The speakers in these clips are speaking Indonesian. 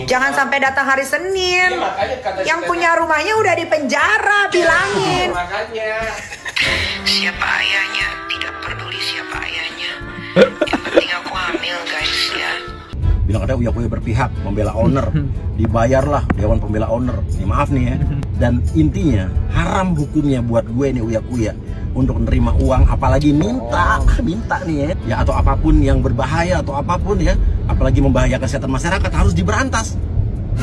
Jangan sampai datang hari Senin. Yang punya rumahnya udah di penjara, bilangin. Makanya. Siapa ayahnya, tidak peduli siapa ayahnya. Yang penting aku hamil, guys ya. Bilang ada Uya berpihak membela owner, dibayarlah Dewan Pembela Owner. Ini maaf nih ya. Dan intinya haram hukumnya buat gue nih Uya untuk menerima uang, apalagi minta nih ya. Ya atau apapun yang berbahaya atau apapun ya, apalagi membahayakan kesehatan masyarakat harus diberantas.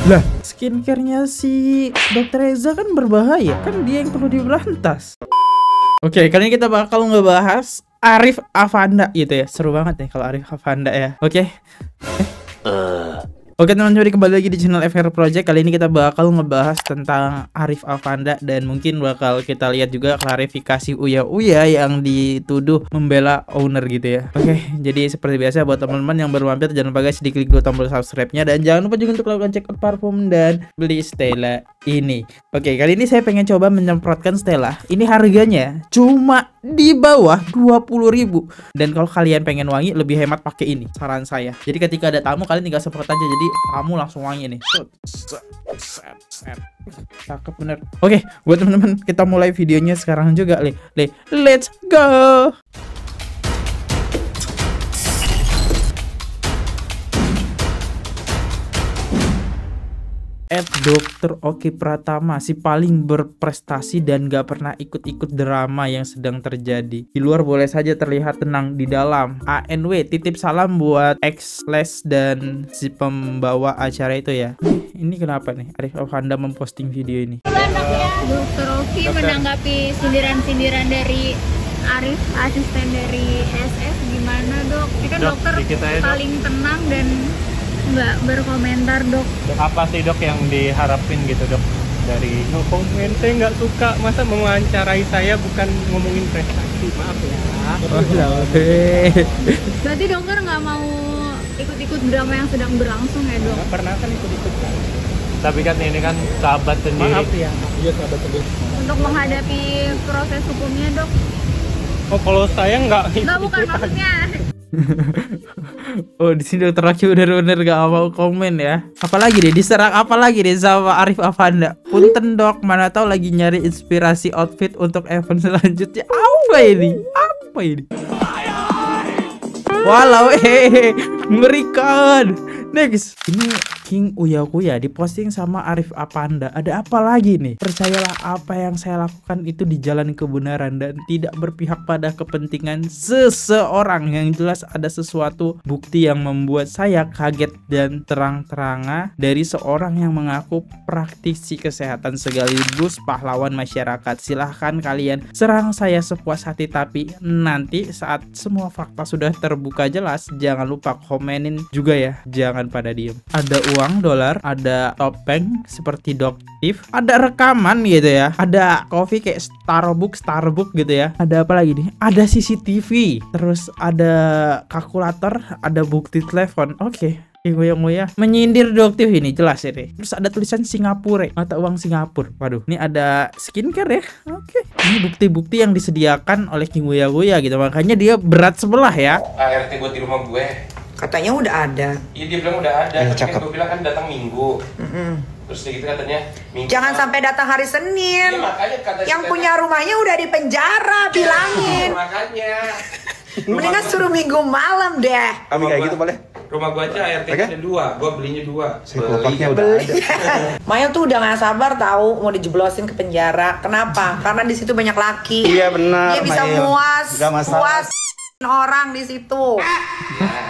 Lah, skincare-nya si Dr. Reza kan berbahaya, kan dia yang perlu diberantas. Oke, kali ini kita bakal ngebahas Arif Afanda gitu ya. Seru banget ya kalau Arif Afanda ya. Oke. Oke teman-teman, kembali lagi di channel FR Project. Kali ini kita bakal ngebahas tentang Arif Afanda dan mungkin bakal kita lihat juga klarifikasi Uya yang dituduh membela owner gitu ya. Oke, jadi seperti biasa buat teman-teman yang baru mampir, jangan lupa guys diklik dulu tombol subscribe-nya dan jangan lupa juga untuk lakukan check out parfum dan beli Stella ini. Oke, kali ini saya pengen coba menyemprotkan Stella. Ini harganya cuma di bawah 20.000. Dan kalau kalian pengen wangi lebih hemat pakai ini, saran saya. Jadi ketika ada tamu kalian tinggal semprot aja, jadi kamu langsung wangi nih. Cakep bener. Oke, buat teman-teman kita mulai videonya sekarang juga. Let's go. Dr. Oki Pratama, si paling berprestasi dan gak pernah ikut-ikut drama yang sedang terjadi. Di luar boleh saja terlihat tenang, di dalam ANW titip salam buat ex-les dan si pembawa acara itu ya. Ini kenapa nih Arif Afanda memposting video ini? Dr. Oki menanggapi sindiran-sindiran dari Arif, asisten dari SF, gimana dok? Ini kan dokter paling tenang dan nggak berkomentar dok. Apa sih dok yang diharapin gitu dok dari no comment? Saya nggak suka, masa mewawancarai saya bukan ngomongin prestasi, maaf ya. Berarti dokter nggak mau ikut-ikut drama yang sedang berlangsung ya dok? Nggak pernah kan ikut-ikut kan. Tapi kan ini kan sahabat sendiri. Maaf ya. Iya sahabat sendiri. Untuk menghadapi proses hukumnya dok? Oh kalau saya nggak bukan maksudnya. Oh di sini Dokter Oki bener-bener gak mau komen ya. Apalagi deh diserang apalagi deh sama Arif Afanda. Punten dok, mana tahu lagi nyari inspirasi outfit untuk event selanjutnya. Apa ini? Walau mengerikan. Next, ini King Uya diposting sama Arif Afanda. Ada apa lagi nih? Percayalah apa yang saya lakukan itu di jalan kebenaran dan tidak berpihak pada kepentingan seseorang. Yang jelas ada sesuatu bukti yang membuat saya kaget dan terang-terangan dari seorang yang mengaku praktisi kesehatan sekaligus pahlawan masyarakat. Silahkan kalian serang saya sepuas hati, tapi nanti saat semua fakta sudah terbuka jelas, jangan lupa komenin juga ya. Jangan pada diem. Ada uang dolar, ada topeng seperti Doktif, ada rekaman gitu ya, ada kopi kayak Starbucks gitu ya. Ada apa lagi nih? Ada CCTV, terus ada kalkulator, ada bukti telepon. Oke. Ngoya menyindir Doktif ini jelas ini. Terus ada tulisan Singapura, mata uang Singapura. Waduh, ini ada skincare ya. Oke. Ini bukti-bukti yang disediakan oleh King Uya gitu. Makanya dia berat sebelah ya. ART buat di rumah gue. Katanya udah ada. Iya dia bilang udah ada. Tapi kan gue bilang kan datang Minggu. Terus gitu katanya Minggu. Jangan sampai datang hari Senin. Iya, makanya kata yang punya rumahnya udah di penjara, bilangin. Makanya. Mendingan suruh Minggu malam deh. Kami kayak gitu boleh? Rumah gua aja ART ada 2, gua belinya 2. Psikopatnya udah ada. Maya tuh udah gak sabar tahu mau dijeblosin ke penjara. Kenapa? Karena di situ banyak laki. Iya benar. Dia bisa puas orang di situ.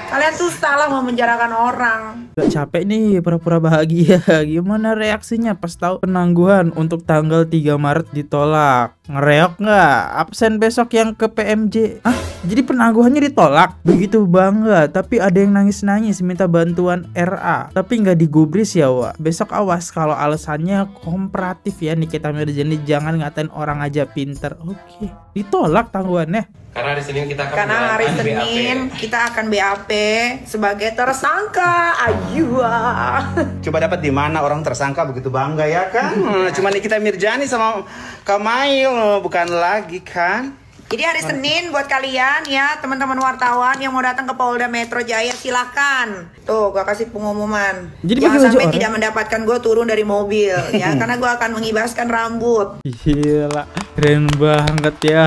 Kalian tuh salah memenjarakan orang. Gak capek nih pura-pura bahagia. Gimana reaksinya pas tahu penangguhan untuk tanggal 3 Maret ditolak? Ngereok nggak? Absen besok yang ke PMJ. Jadi penangguhannya ditolak? Begitu bangga, tapi ada yang nangis-nangis minta bantuan RA, tapi nggak digubris ya Wak. Besok awas kalau alasannya komparatif ya Nikita Mirzani, jangan ngatain orang aja pinter. Oke. Ditolak tangguhannya. Karena hari Senin kita akan hari Senin kita akan BAP sebagai tersangka. Coba dapat di mana orang tersangka begitu bangga ya kan? Cuma Nikita Mirzani sama Kamail, bukan lagi kan? Jadi hari Senin buat kalian ya, teman-teman wartawan yang mau datang ke Polda Metro Jaya silahkan. Tuh, gua kasih pengumuman. Jadi jangan sampai tidak mendapatkan gue turun dari mobil ya, karena gue akan mengibaskan rambut. Gila, keren banget ya.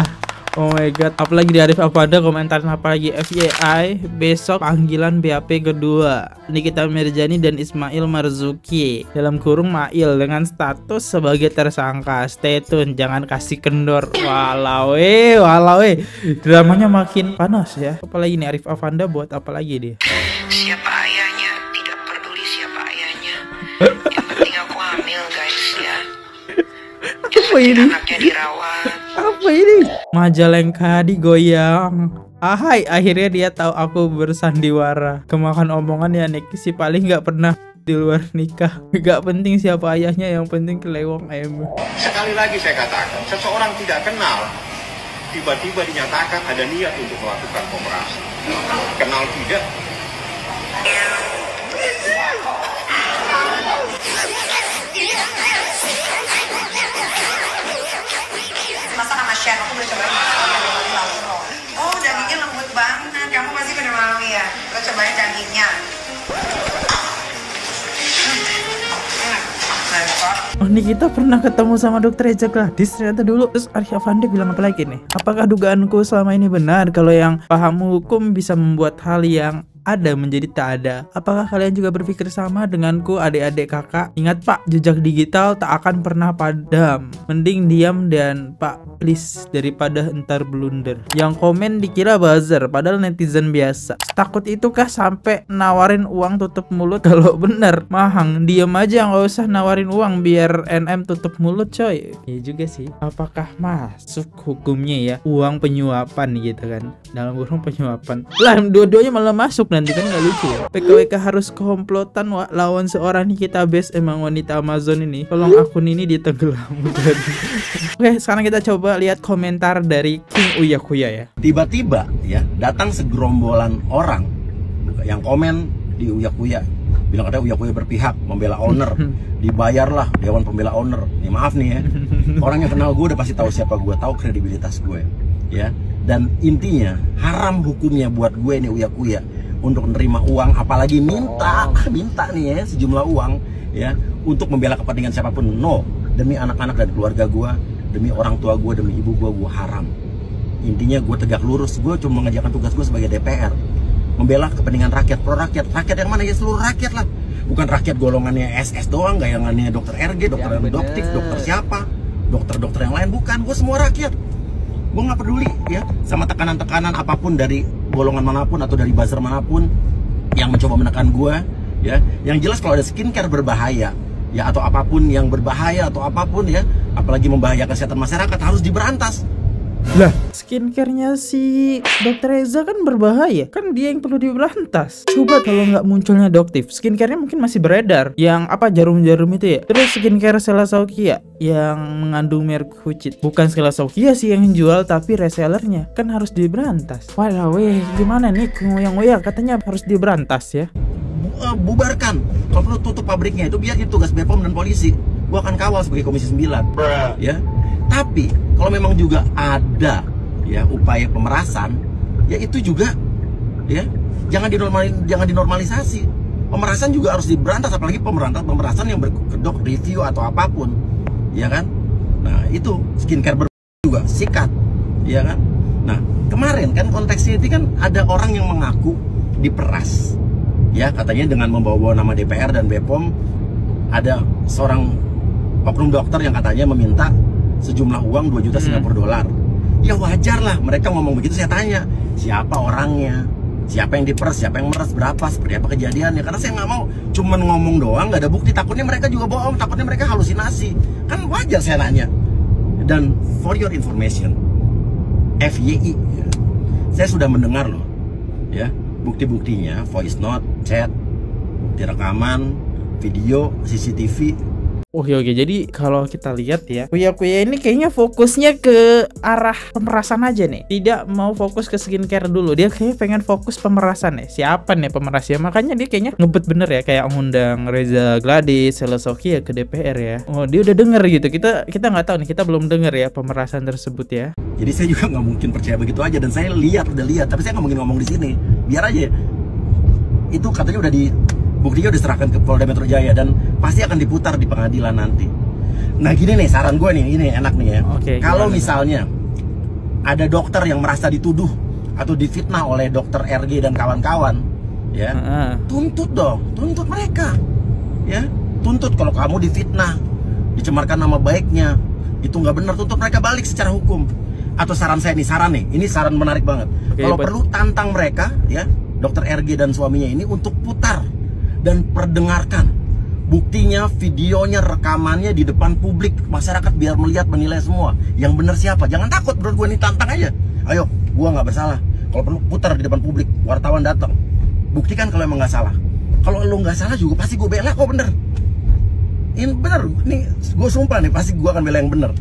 Oh my god, apalagi di Arif Afanda komentarin apalagi FYI besok panggilan BAP kedua Nikita Mirzani dan Ismail Marzuki dalam kurung Mail dengan status sebagai tersangka. Stay tune, jangan kasih kendor. Walau dramanya makin panas ya. Apalagi nih Arif Afanda buat apa lagi dia? Siapa ayahnya, tidak peduli siapa ayahnya. Yang penting aku hamil guys ya. Apa ini? Anaknya dirawat. Apa ini? Majalengka digoyang. Ahai, akhirnya dia tahu aku bersandiwara. Kemakan omongan ya Nick, si paling nggak pernah di luar nikah. Gak penting siapa ayahnya, yang penting kelewong ayam. Sekali lagi saya katakan, seseorang tidak kenal tiba-tiba dinyatakan ada niat untuk melakukan operasi. Kenal tidak? Masak sama chef, aku udah cobain masak. Oh, dagingnya lembut banget. Kamu pasti pada mau ya. Lo cobain dagingnya. Oh, nih kita pernah ketemu sama Dokter Eza Gladys ternyata dulu. Terus Arif Afanda bilang apa lagi nih? Apakah dugaanku selama ini benar kalau yang paham hukum bisa membuat hal yang ada menjadi tak ada? Apakah kalian juga berpikir sama denganku adik-adik kakak? Ingat Pak, jejak digital tak akan pernah padam. Mending diam dan Pak please daripada entar blunder. Yang komen dikira buzzer padahal netizen biasa. Takut itu kah sampai nawarin uang tutup mulut? Kalau bener Mahang diam aja, nggak usah nawarin uang biar NM tutup mulut coy. Iya juga sih. Apakah masuk hukumnya ya uang penyuapan gitu kan? Dalam kurung penyuapan. Lah dua-duanya malah masuk. Nanti kan gak lucu ya. PKWK harus komplotan lawan seorang Nikita Best. Emang wanita Amazon ini. Tolong akun ini ditenggelamkan. Oke, sekarang kita coba lihat komentar dari King Uya Kuya ya. Tiba-tiba ya datang segerombolan orang yang komen di Uya Kuya, bilang katanya Uya Kuya berpihak membela owner. Dibayarlah Dewan Pembela Owner. Nih maaf nih ya, orang yang kenal gue udah pasti tahu siapa gue, tahu kredibilitas gue ya. Dan intinya haram hukumnya buat gue nih Uya Kuya untuk menerima uang, apalagi minta nih ya sejumlah uang ya untuk membela kepentingan siapapun. No, demi anak-anak dan keluarga gue, demi orang tua gue, demi ibu gue haram. Intinya gue tegak lurus, gue cuma mengerjakan tugas gue sebagai DPR, membela kepentingan rakyat, pro rakyat. Rakyat yang mana ya? Seluruh rakyat lah, bukan rakyat golongannya SS doang, gayangannya dokter RG, dokter endoktif, dokter siapa, dokter-dokter yang lain, bukan. Gue semua rakyat. Gue nggak peduli ya sama tekanan-tekanan apapun dari golongan manapun atau dari buzzer manapun yang mencoba menekan gue ya. Yang jelas kalau ada skincare berbahaya ya, atau apapun yang berbahaya atau apapun ya, apalagi membahayakan kesehatan masyarakat, harus diberantas. Lah, skincare-nya si Dokter Eza kan berbahaya, kan dia yang perlu diberantas. Coba kalau nggak munculnya Doktif, skincare-nya mungkin masih beredar. Yang apa, jarum-jarum itu ya. Terus skincare Stella Saukia yang mengandung merkucit, bukan Stella Saukia sih yang jual, tapi resellernya kan harus diberantas. Walah weh, gimana nih ngoyang-ngoyang katanya harus diberantas ya. Bubarkan, kalau perlu tutup pabriknya, itu biar itu tugas BPOM dan polisi. Gua akan kawal sebagai Komisi 9 ya. Tapi kalau memang juga ada ya upaya pemerasan, ya itu juga ya jangan dinormalisasi. Pemerasan juga harus diberantas, apalagi pemerasan yang berkedok review atau apapun, ya kan? Nah itu skincare juga sikat, ya kan? Nah kemarin kan konteksnya itu kan ada orang yang mengaku diperas, ya katanya dengan membawa nama DPR dan BPOM. Ada seorang oknum dokter yang katanya meminta sejumlah uang 2 juta Singapura dolar. Ya wajar lah mereka ngomong begitu. Saya tanya siapa orangnya, siapa yang diperas, siapa yang meres, berapa, seperti apa kejadiannya. Karena saya nggak mau cuman ngomong doang, nggak ada bukti. Takutnya mereka juga bohong, takutnya mereka halusinasi. Kan wajar saya nanya. Dan for your information, FYI ya, saya sudah mendengar loh ya bukti-buktinya, voice note, chat, bukti rekaman, video, CCTV. Oke, jadi kalau kita lihat ya, Uya ini kayaknya fokusnya ke arah pemerasan aja nih. Tidak mau fokus ke skincare dulu. Dia kayak pengen fokus pemerasan nih. Siapa nih pemerasnya? Makanya dia kayaknya ngebet bener ya, kayak ngundang Reza Gladys, Selasoki ya ke DPR ya. Oh, dia udah denger gitu. Kita nggak tahu nih, kita belum denger ya pemerasan tersebut ya. Jadi saya juga nggak mungkin percaya begitu aja, dan saya udah lihat, tapi saya nggak mungkin ngomong di sini. Biar aja. Itu katanya buktinya udah diserahkan ke Polda Metro Jaya dan pasti akan diputar di pengadilan nanti. Nah gini nih saran gue nih, ini enak nih ya. Kalau misalnya ada dokter yang merasa dituduh atau difitnah oleh dokter RG dan kawan-kawan, ya tuntut dong, tuntut mereka, ya tuntut. Kalau kamu difitnah, dicemarkan nama baiknya, itu nggak benar, tuntut mereka balik secara hukum. Atau saran saya nih, ini saran menarik banget. Kalau perlu tantang mereka, ya dokter RG dan suaminya ini untuk putar dan perdengarkan buktinya, videonya, rekamannya di depan publik, masyarakat biar melihat, menilai semua yang benar siapa. Jangan takut bro, gue nih tantang aja. Ayo, gue nggak bersalah. Kalau perlu putar di depan publik, wartawan datang, buktikan kalau emang nggak salah. Kalau lo nggak salah juga pasti gue bela kok, bener. Ini bener, nih gue sumpah nih pasti gue akan bela yang bener.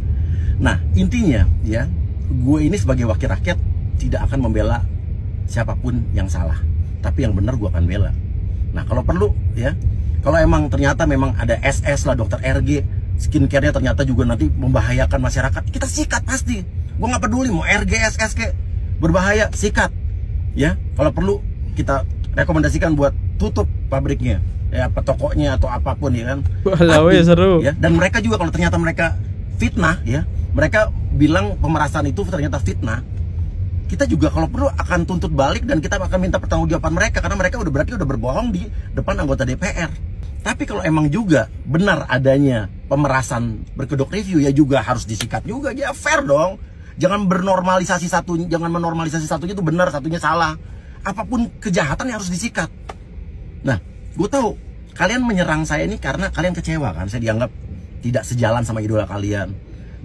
Nah intinya ya, gue ini sebagai wakil rakyat tidak akan membela siapapun yang salah, tapi yang benar gue akan bela. Nah kalau perlu ya, kalau emang ternyata memang ada SS lah, dokter RG, skincare-nya ternyata juga nanti membahayakan masyarakat, kita sikat pasti. Gue nggak peduli mau RG, SS kayak berbahaya, sikat. Ya, kalau perlu kita rekomendasikan buat tutup pabriknya, ya apa tokonya atau apapun ya kan. Walau ya seru. Ya, dan mereka juga kalau ternyata mereka fitnah ya, mereka bilang pemerasan itu ternyata fitnah, kita juga kalau perlu akan tuntut balik dan kita akan minta pertanggungjawaban mereka, karena mereka berarti udah berbohong di depan anggota DPR. Tapi kalau emang juga benar adanya pemerasan berkedok review, ya juga harus disikat juga, ya fair dong. Jangan menormalisasi satunya itu benar, satunya salah. Apapun kejahatan yang harus disikat. Nah, gue tahu kalian menyerang saya ini karena kalian kecewa kan, saya dianggap tidak sejalan sama idola kalian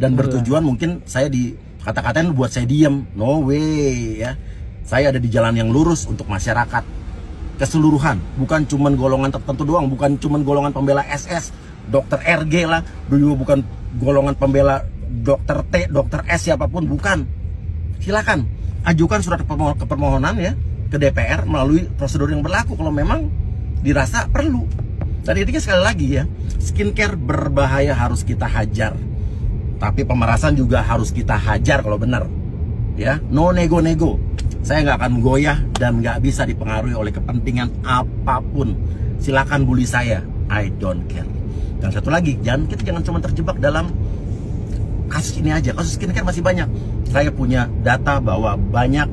dan bertujuan mungkin saya kata-katain buat saya diem. No way ya. Saya ada di jalan yang lurus untuk masyarakat keseluruhan, bukan cuman golongan tertentu doang, bukan cuman golongan pembela SS, dokter RG lah, dulu bukan golongan pembela dokter T, dokter S, siapapun, bukan. Silakan ajukan surat permohonan ya ke DPR melalui prosedur yang berlaku kalau memang dirasa perlu. Dan intinya sekali lagi ya, skincare berbahaya harus kita hajar. Tapi pemerasan juga harus kita hajar kalau benar. Ya, no nego-nego. Saya nggak akan goyah dan nggak bisa dipengaruhi oleh kepentingan apapun. Silakan bully saya, I don't care. Dan satu lagi, kita jangan cuma terjebak dalam kasus ini aja. Kasus skincare masih banyak. Saya punya data bahwa banyak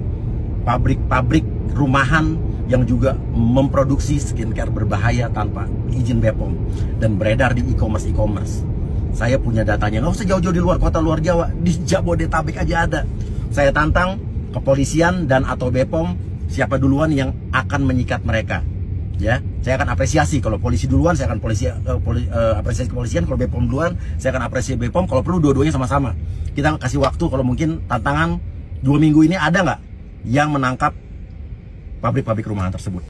pabrik-pabrik rumahan yang juga memproduksi skincare berbahaya tanpa izin BPOM dan beredar di e-commerce. Saya punya datanya, nggak usah jauh-jauh di luar kota, luar Jawa, di Jabodetabek aja ada. Saya tantang kepolisian dan atau BPOM, siapa duluan yang akan menyikat mereka. Ya, saya akan apresiasi kalau polisi duluan, saya akan apresiasi kepolisian. Kalau BPOM duluan, saya akan apresiasi BPOM. Kalau perlu dua-duanya sama-sama. Kita kasih waktu, kalau mungkin tantangan 2 minggu ini ada nggak yang menangkap pabrik-pabrik rumahan tersebut.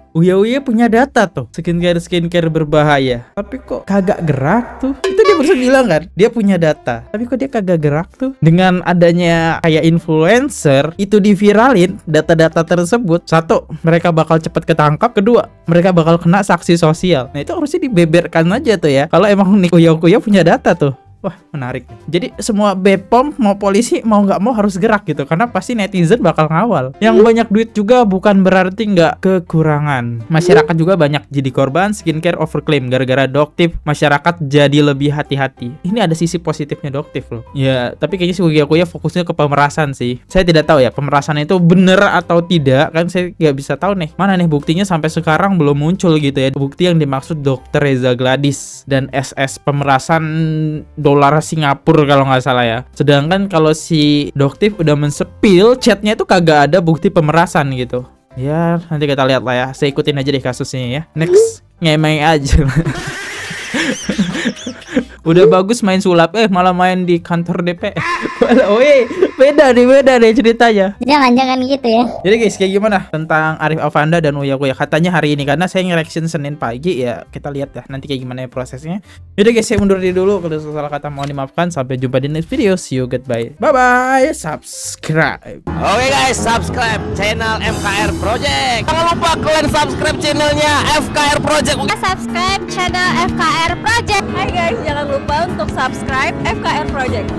Uya punya data tuh skincare berbahaya, tapi kok kagak gerak tuh. Itu dia baru bilang kan, dia punya data, tapi kok dia kagak gerak tuh. Dengan adanya kayak influencer itu diviralin data-data tersebut, satu, mereka bakal cepet ketangkap, kedua, mereka bakal kena sanksi sosial. Nah itu harusnya dibeberkan aja tuh ya, kalau emang nih Uya punya data tuh. Wah menarik. Jadi semua BPOM mau polisi mau nggak mau harus gerak gitu, karena pasti netizen bakal ngawal. Yang banyak duit juga bukan berarti nggak kekurangan. Masyarakat juga banyak jadi korban skincare overclaim gara-gara Doktif. Masyarakat jadi lebih hati-hati. Ini ada sisi positifnya Doktif loh. Ya tapi kayaknya si Uya fokusnya ke pemerasan sih. Saya tidak tahu ya pemerasan itu bener atau tidak, kan saya nggak bisa tahu nih. Mana nih buktinya sampai sekarang belum muncul gitu ya. Bukti yang dimaksud Dokter Reza Gladys dan SS pemerasan dolar Singapura kalau nggak salah ya. Sedangkan kalau si Doktif udah mensepil chatnya itu kagak ada bukti pemerasan gitu. Ya nanti kita lihat lah ya. Saya ikutin aja deh kasusnya ya. Next, ngemeng aja. Udah bagus main sulap, malah main di kantor DPR. beda nih ceritanya. Jangan gitu ya. Jadi guys, kayak gimana tentang Arif Avanda dan Uya Kuya? Katanya hari ini, karena saya nge-reaction Senin pagi ya, kita lihat ya nanti kayak gimana ya prosesnya. Yaudah guys, saya mundur dulu. Kalau salah kata mohon dimaafkan. Sampai jumpa di next video. See you, goodbye. Bye bye. Subscribe. Oke guys, subscribe channel FKR Project. Jangan lupa kalian subscribe channelnya FKR Project. Subscribe channel FKR Project. Hai guys, jangan lupa untuk subscribe FKR Project.